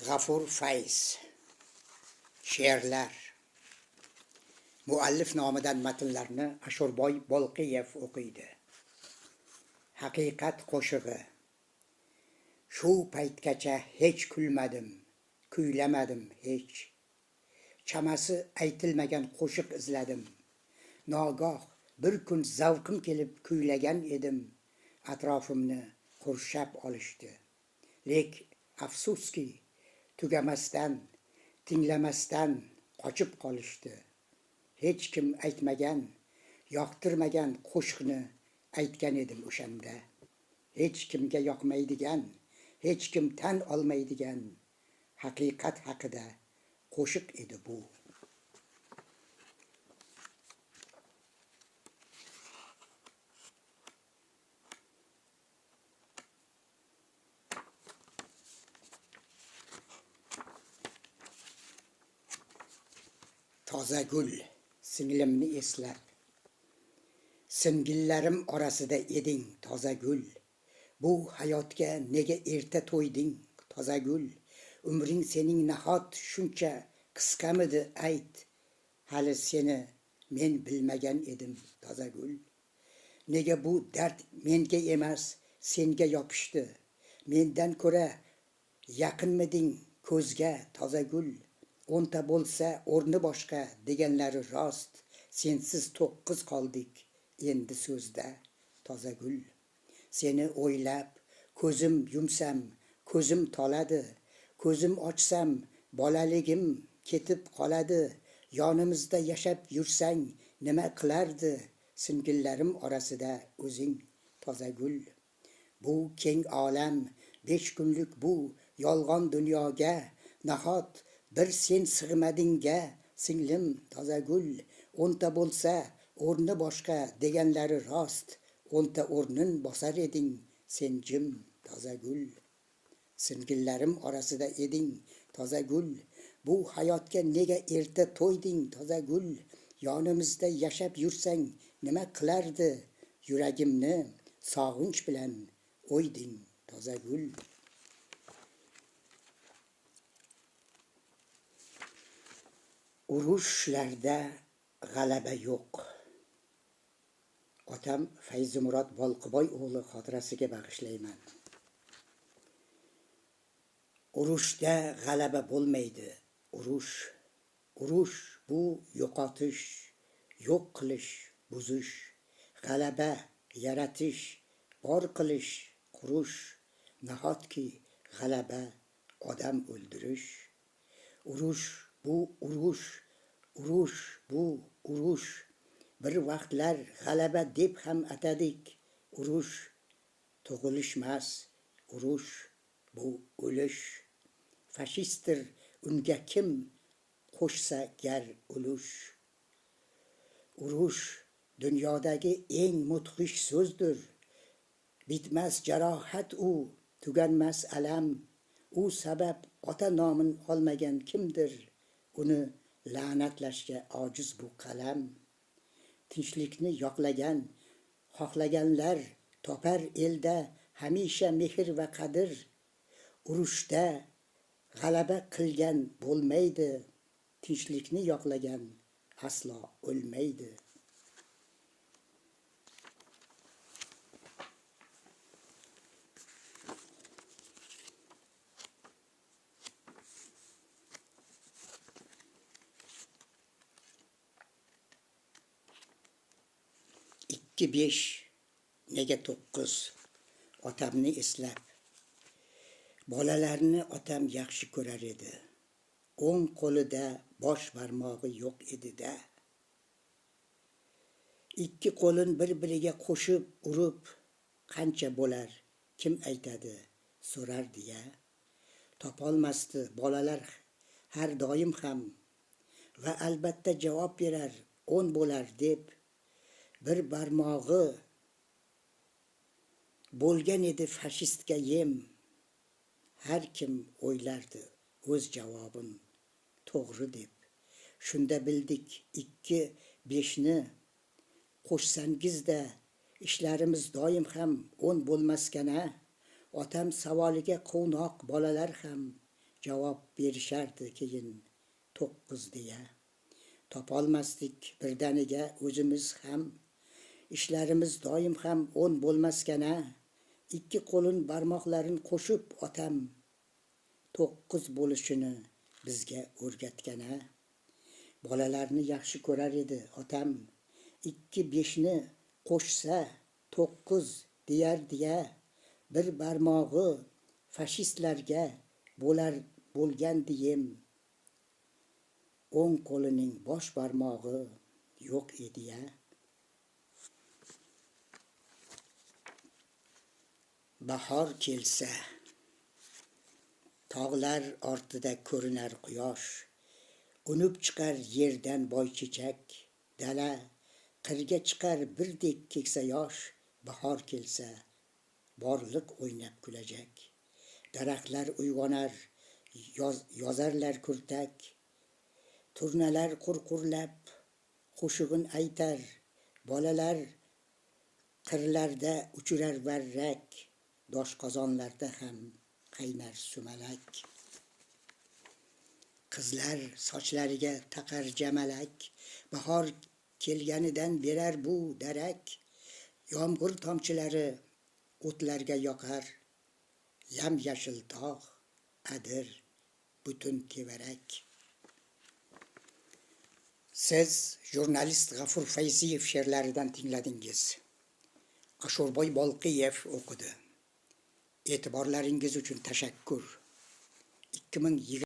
G'afur Fayz. She'rlar. Muallif nomidan matnlarni Ashurboy Bolqiyev o'qiydi. Haqiqat qo'shig'i. Shu paytgacha hech kulmadim, kuylamadim hech. Chamasi aytilmagan qo'shiq izladim. Nogoh bir kun zavqim kelib kuylagan edim. Atrofimni qurshab olishdi. Lek afsuski, tugamasdan, tinglamasdan qochib qolishdi. Hech kim aytmagan, yoqtirmagan qo'shiqni aytgan edim o'shanda. Hech kimga yoqmaydigan, hech kim tan olmaydigan haqiqat haqida qo'shiq edi bu. Toza gul, singlimni eslab. Singillarim orasida eding toza gul. Bu hayotga nega erta to'yding toza gul? Umring sening nahot shuncha qisqamidi ayt. Hali seni men bilmagan edim toza gul. Nega bu dard menga emas senga yopishdi? Mendan ko'ra yaqinmiding ko'zga toza gul? O'nta bo'lsa o'rni boshqa deganlari rost. Sensiz 9 qoldik endi so'zda toza gul. Seni o'ylab ko'zim yumsam ko'zim toladi. Ko'zim ochsam bolaligim ketib qoladi. Yonimizda yashab yursang nima qilardi? Singillarim orasida o'zing toza gul. Bu keng olam 5 kunlik bu yolg'on dunyoga nahot bir sen sig'madingga singlim toza gul. 10ta bo'lsa o'rni boshqa deganlari rost. 10ta o'rnin bosar eding sen jim toza gul. Singillarim orasida eding toza gul. Bu hayotga nega erta to'yding toza gul? Yonimizda yashab yursang nima qilardi? Yuragimni sog'inch bilan o'yding toza gul. Urushlarda g'alaba yo'q. Otam Fayzimurod Bolqiboy o'g'li xotirasiga bag'ishlayman. Urushda g'alaba bo'lmaydi. Urush bu yo'qotish, yo'q qilish, buzish. G'alaba yaratish, bor qilish, qurish. Nahotki g'alaba odam o'ldirish. Urush bu urush bu urush. Bir vaqtlar g'alaba deb ham atadik. Urush tug'ilishmas, urush bu o'lish. Fashistdir unga kim qo'shsa gar ulush. Urush dunyodagi eng mudhish so'zdir. Bitmas jarohat u, tuganmas alam. U sabab ota nomin olmagan kimdir? Uni la'natlashga ojiz bu qalam. Tinchlikni yoqlagan, xohlaganlar topar elda hamisha mehr va qadr. Urushda g'alaba qilgan bo'lmaydi. Tinchlikni yoqlagan aslo o'lmaydi. İki 5 nega 9 otamni eslab. Bolalarni otam yaxshi ko'rar edi. O'ng qo'lida bosh barmog'i yo'q edi-da. Ikki qo'lin bir-biriga qo'shib urib qancha bo'lar kim aytadi so'rardi-ya. Topolmasdi bolalar har doim ham va albatta javob berar 10 bo'lar deb. Bir barmog'i bo'lgan edi fashistga yem. Har kim o'ylardi o'z javobin to'g'ri deb. Shunda bildik 2-5ni qo'shsangizda ishlarimiz doim ham 10 bo'lmaskana. Otam savoliga quvnoq bolalar ham javob berishardi keyin 9 deya. Topolmasdik birdaniga o'zimiz ham, ishlarimiz doim ham 10 bo'lmaskana, ikki qo'lin barmoqlarin qo'shib otam 9 bo'lishini bizga o'rgatgana. Bolalarni yaxshi ko'rar edi otam, 2 5ni qo'shsa 9 deyar-diya, bir barmog'i fashistlarga bo'lgan diyem. 10 qo'lining bosh barmog'i yo'q edi-ya. Bahor kelsa, tog'lar ortida ko'rinar quyosh, unib chiqar yerdan boychechak, dala qirga chiqar birdek keksa yosh. Bahor kelsa, borliq o'ynab kulajak, daraxtlar uyg'onar, yozarlar kurtak, turnalar qurqurlab qo'shig'in aytar, bolalar qirlarda uchirar varrak, doshqozonlarda ham qaynar sumalak. Qizlar sochlariga taqar jamalak, bahor kelganidan berar bu darak. Yomg'ir tomchilari o'tlarga yoqar, yam-yashil tog' adir butun tevarak. Siz jurnalist G'afur Fayziyev she'rlaridan tingladingiz. Ashurboy Bolqiyev o'qidi. E'tiborlaringiz uchun tashakkur. 2020